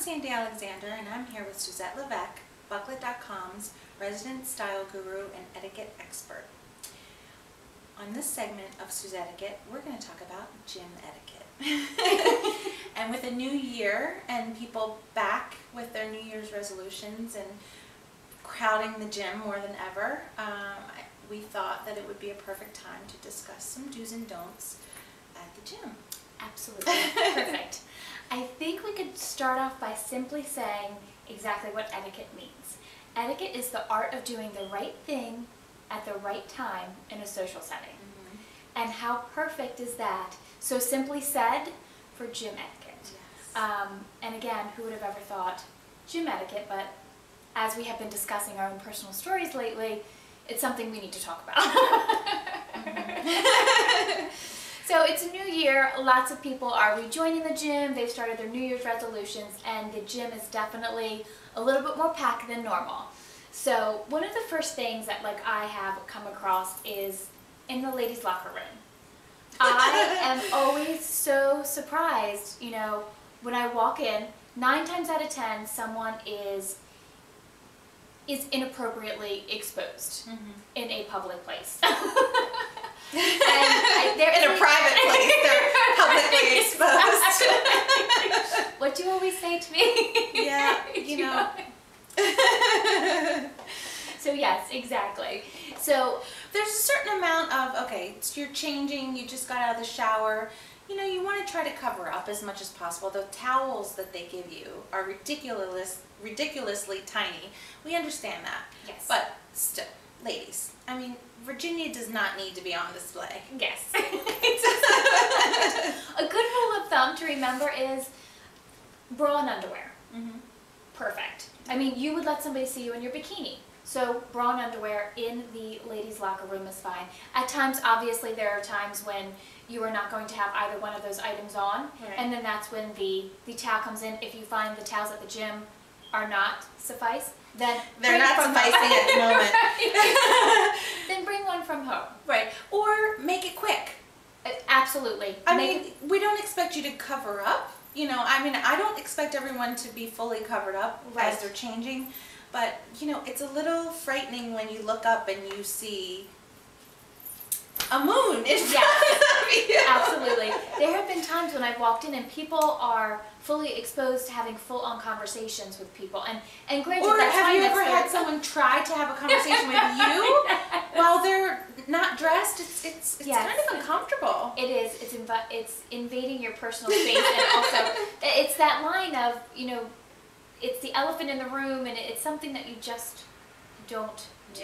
Sandy Alexander, and I'm here with Suzette Levesque, Bucklet.com's resident style guru and etiquette expert. On this segment of Suzetiquette, we're going to talk about gym etiquette. And with a new year and people back with their New Year's resolutions and crowding the gym more than ever, we thought that it would be a perfect time to discuss some do's and don'ts at the gym. Absolutely. Perfect. I think we could start off by simply saying exactly what etiquette means. Etiquette is the art of doing the right thing at the right time in a social setting. Mm-hmm. And how perfect is that? So simply said, for gym etiquette. Yes. And again, who would have ever thought gym etiquette, but as we have been discussing our own personal stories lately, it's something we need to talk about. Mm-hmm. So it's a new year, lots of people are rejoining the gym, they've started their New Year's resolutions, and the gym is definitely a little bit more packed than normal. So one of the first things that I have come across is in the ladies' locker room. I am always so surprised, when I walk in, 9 times out of 10 someone is inappropriately exposed in a public place. In a private place, they're publicly exposed. What do you always say to me? Yeah, So yes, exactly. So there's a certain amount of, okay, so you're changing, you just got out of the shower, you want to try to cover up as much as possible. The towels that they give you are ridiculously tiny. We understand that. Yes. But still, ladies, Virginia does not need to be on display. Yes. A good rule of thumb to remember is bra and underwear. Mm-hmm. Perfect. You would let somebody see you in your bikini. So bra and underwear in the ladies' locker room is fine. At times, obviously, there are times when you are not going to have either one of those items on. Right. And then that's when the towel comes in. If you find the towels at the gym are not suffice, then they're not sufficing at the moment. Then bring one from home. Right. Or make it quick. Absolutely. We don't expect you to cover up. I don't expect everyone to be fully covered up as they're changing. But, it's a little frightening when you look up and you see a moon in front of you. Absolutely. There have been times when I've walked in and people are fully exposed to having full-on conversations with people. And granted, or that's have you ever had someone try to have a conversation with you while they're not dressed? It's kind of uncomfortable. It is. It's invading your personal space, and also it's that line of, it's the elephant in the room, and it's something that you just don't do.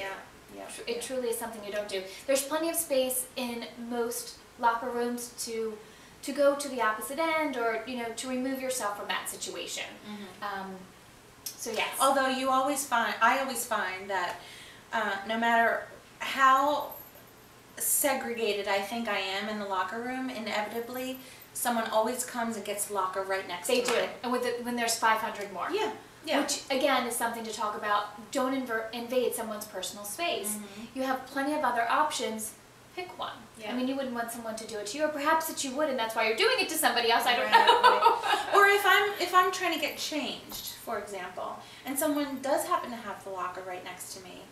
Yeah. It truly is something you don't do. There's plenty of space in most locker rooms to go to the opposite end, or to remove yourself from that situation. Mm-hmm. So yes. Although I always find that no matter how segregated I think I am in the locker room, inevitably someone always comes and gets the locker right next to mine. They do, and when there's 500 more. Yeah. Yeah. Which, again, is something to talk about. Don't invade someone's personal space. Mm-hmm. You have plenty of other options. Pick one. Yeah. You wouldn't want someone to do it to you, or perhaps that you would, and that's why you're doing it to somebody else. I don't know. Right. Or if I'm trying to get changed, for example, and someone does happen to have the locker right next to me,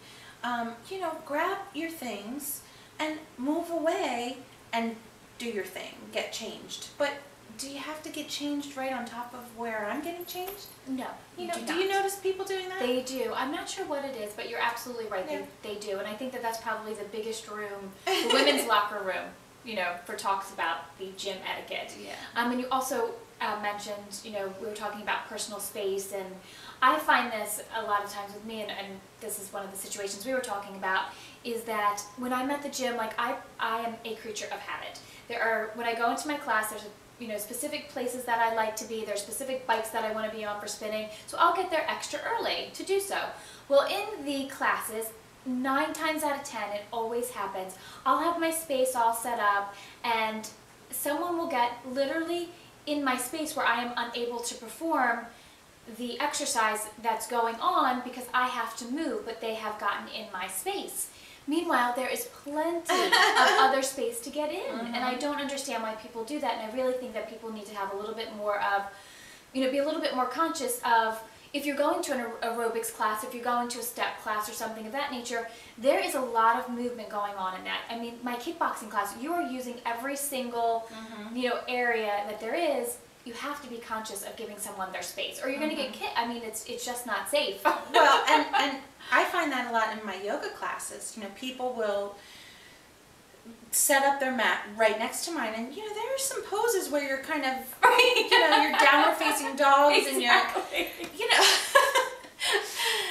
grab your things and move away and do your thing, get changed. But do you have to get changed right on top of where I'm getting changed? No. Do you notice people doing that? They do. I'm not sure what it is, but you're absolutely right. Yeah. They do. And I think that's probably the biggest room, the women's locker room, for talks about the gym etiquette. Yeah. And you also mentioned, we were talking about personal space, and I find this a lot of times with me, and this is one of the situations we were talking about, is that when I'm at the gym, I am a creature of habit. When I go into my class, there's specific places that I like to be. There's specific bikes that I want to be on for spinning. So I'll get there extra early to do so. Well, in the classes, 9 times out of 10, it always happens. I'll have my space all set up, and someone will get literally in my space where I am unable to perform the exercise that's going on because I have to move, but they have gotten in my space. Meanwhile, there is plenty of other space to get in, and I don't understand why people do that, and I really think that people need to have a little bit more of be a little bit more conscious of, if you're going to an aerobics class, if you're going to a step class or something of that nature, there is a lot of movement going on in that. I mean, my kickboxing class, you are using every single, area that there is. You have to be conscious of giving someone their space, or you're going to get kicked. I mean, it's just not safe. Well, and I find that a lot in my yoga classes. People will set up their mat right next to mine, and there are some poses where you're kind of, you're downward facing dogs, exactly. and you're,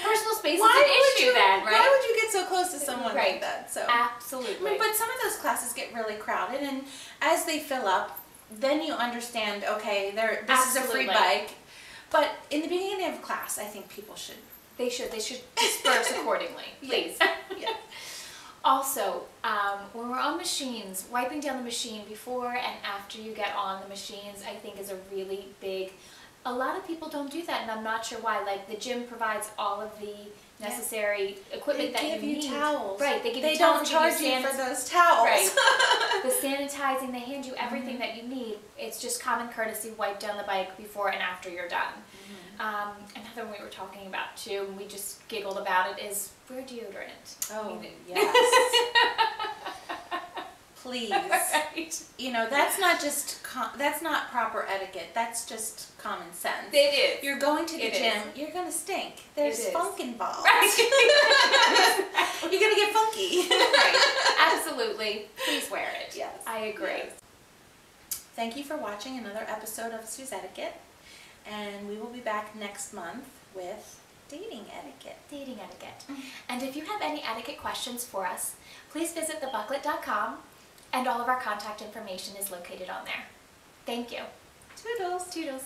personal space is an issue then, right? Why would you get so close to someone like that? So absolutely. But some of those classes get really crowded, and as they fill up, then you understand, okay, this is a free bike. But in the beginning of class, I think people should. They should disperse accordingly, please. Yeah. Also, when we're on machines, wiping down the machine before and after you get on the machines, I think is a really big. A lot of people don't do that, and I'm not sure why. Like, the gym provides all of the necessary equipment that you need. They give you towels. Right, they give you They towels. don't charge you for those towels. Right. The sanitizing, they hand you everything that you need. It's just common courtesy, wipe down the bike before and after you're done. Another one we were talking about too, and we just giggled about it, is wear deodorant. Oh, yes. Please. Right. That's not proper etiquette. That's just common sense. It is. You're going to the gym, you're going to stink. There's funk involved. Right. You're going to get funky. Right. Absolutely. Please wear it. Yes. I agree. Yes. Thank you for watching another episode of Suzetiquette, and we will be back next month with dating etiquette. Dating etiquette. And if you have any etiquette questions for us, please visit thebucklet.com, and all of our contact information is located on there. Thank you. Toodles. Toodles.